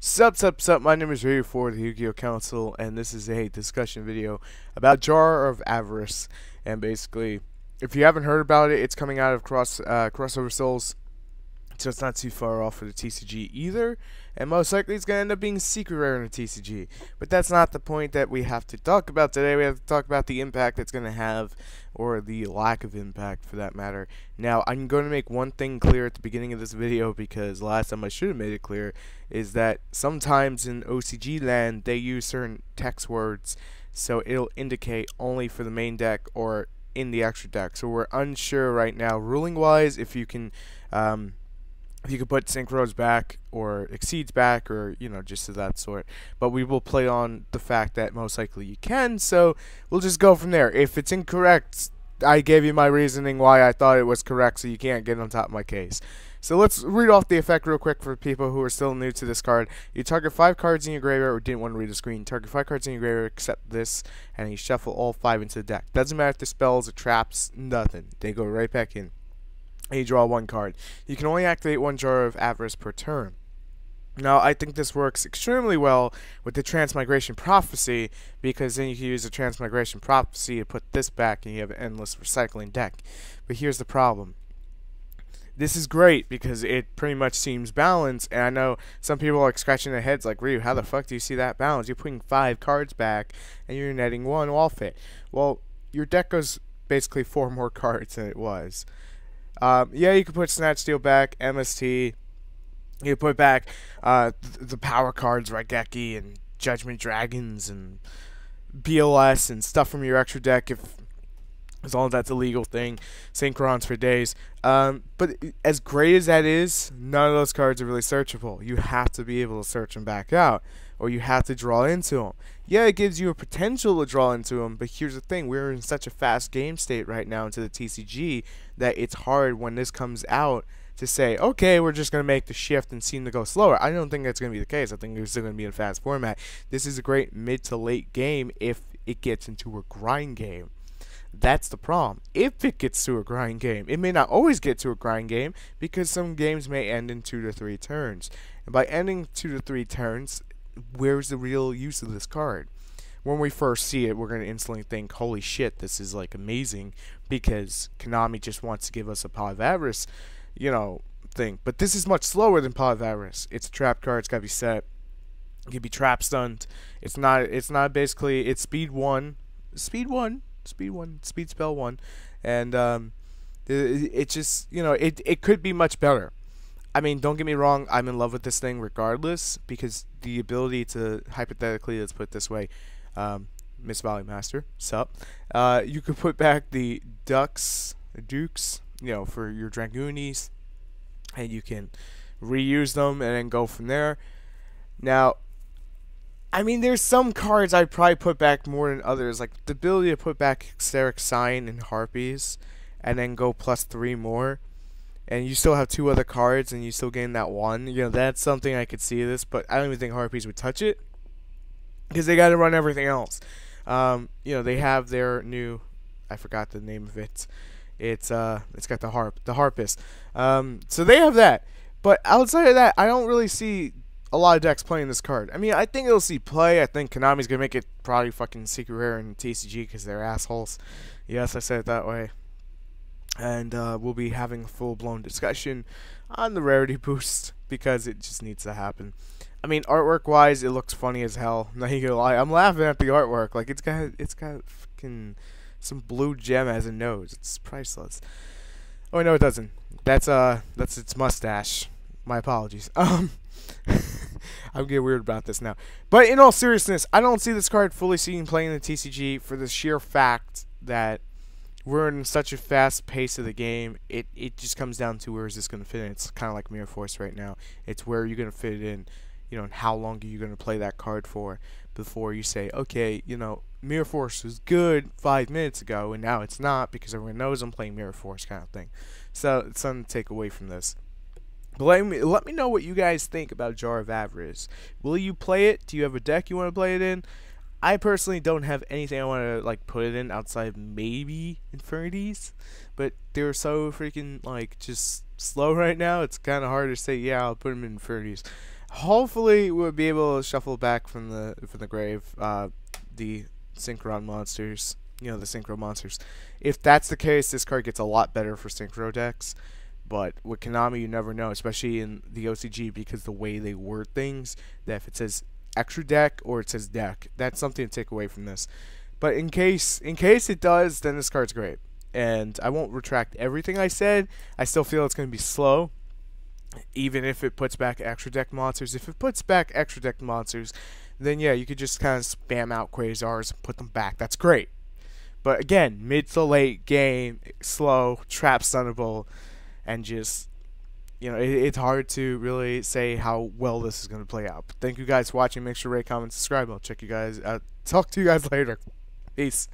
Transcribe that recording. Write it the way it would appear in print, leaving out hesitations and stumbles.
Sup, my name is Ray for the TheYugiohCouncil, and this is a discussion video about Jar of Avarice. And basically, if you haven't heard about it, it's coming out of Crossover Souls, so it's not too far off for the TCG either, and most likely it's going to end up being secret rare in the TCG. But that's not the point that we have to talk about today. We have to talk about the impact it's going to have, or the lack of impact for that matter. Now, I'm going to make one thing clear at the beginning of this video, because last time I should have made it clear, is that sometimes in OCG land they use certain text words, so it'll indicate only for the main deck or in the extra deck. So we're unsure right now, ruling wise, if you can put synchros back or exceeds back, or just of that sort. But we will play on the fact that most likely you can, so we'll just go from there. If it's incorrect, I gave you my reasoning why I thought it was correct, so you can't get on top of my case. So let's read off the effect real quick for people who are still new to this card. You target 5 cards in your graveyard, or didn't want to read the screen. Target 5 cards in your graveyard except this, and you shuffle all 5 into the deck. Doesn't matter if the spells or traps, nothing. They go right back in. And you draw 1 card. You can only activate 1 Jar of Avarice per turn. Now, I think this works extremely well with the Transmigration Prophecy, because then you can use the Transmigration Prophecy to put this back, and you have an endless recycling deck. But here's the problem. This is great because it pretty much seems balanced, and I know some people are like scratching their heads like, Ryu, how the fuck do you see that balance? You're putting 5 cards back, and you're netting 1 off it. Well, your deck goes basically 4 more cards than it was. Yeah, you could put Snatch Steal back, MST. You put back the power cards, Raigeki and Judgment Dragons and BLS and stuff from your extra deck, as long as that's a legal thing. Synchrons for days. But as great as that is, none of those cards are really searchable. You have to be able to search them back out, or you have to draw into them. Yeah, it gives you a potential to draw into them, but here's the thing. We're in such a fast game state right now into the TCG that it's hard when this comes out to say, okay, we're just going to make the shift and seem to go slower. I don't think that's going to be the case. I think it's still going to be in a fast format. This is a great mid to late game if it gets into a grind game. That's the problem. If it gets to a grind game, it may not always get to a grind game, because some games may end in 2 to 3 turns. And by ending 2 to 3 turns, where's the real use of this card? When we first see it, we're going to instantly think, holy shit, this is like amazing, because Konami just wants to give us a Pot of Avarice, thing. But this is much slower than Pot of Avarice. It's a trap card. It's got to be set. It can be trap stunned. It's not basically, it's speed spell 1, and it just, it could be much better. I mean, don't get me wrong, I'm in love with this thing regardless, because the ability to, hypothetically, let's put it this way, Miss Valley Master, sup, you could put back the Dukes, for your Dragoonies, and you can reuse them and then go from there. Now, I mean, there's some cards I'd probably put back more than others, like the ability to put back Xeric Sign and Harpies, and then go +3 more, and you still have 2 other cards, and you still gain that 1. That's something I could see this, but I don't even think Harpies would touch it, because they got to run everything else. They have their new, I forgot the name of it. It's got the Harpist. So they have that, but outside of that, I don't really see a lot of decks playing this card. I mean, I think it'll see play. I think Konami's gonna make it probably fucking secret rare in TCG because they're assholes. Yes, I said it that way. And we'll be having a full-blown discussion on the rarity boost, because it just needs to happen. I mean, artwork-wise, it looks funny as hell. Not gonna lie, I'm laughing at the artwork. Like, it's got fucking some blue gem as a nose. It's priceless. Oh no, it doesn't. That's its mustache. My apologies. I'm getting weird about this now. But in all seriousness, I don't see this card fully seeing play in the TCG for the sheer fact that we're in such a fast pace of the game. It just comes down to, where is this going to fit in. It's kind of like Mirror Force right now. It's where you're going to fit it in, and how long are you going to play that card for before you say, okay, Mirror Force was good 5 minutes ago, and now it's not, because everyone knows I'm playing Mirror Force, kind of thing. So it's something to take away from this. But let me know what you guys think about Jar of Avarice. Will you play it? Do you have a deck you want to play it in? I personally don't have anything I want to put it in outside maybe Infinities, but they're so freaking just slow right now. It's kind of hard to say, yeah, I'll put them in Infinities. Hopefully, we'll be able to shuffle back from the grave the Synchron monsters. You know, the Synchro monsters. If that's the case, this card gets a lot better for Synchro decks. But with Konami, you never know, especially in the OCG, because the way they word things, that if it says extra deck or it says deck, that's something to take away from this. But in case it does, then this card's great. And I won't retract everything I said. I still feel it's going to be slow, even if it puts back extra deck monsters. If it puts back extra deck monsters, then yeah, you could just kind of spam out Quasars and put them back. That's great. But again, mid to late game, slow, trap stunnable, and just, you know, it's hard to really say how well this is going to play out. But thank you guys for watching. Make sure to rate, comment, subscribe. I'll check you guys out. Talk to you guys later. Peace.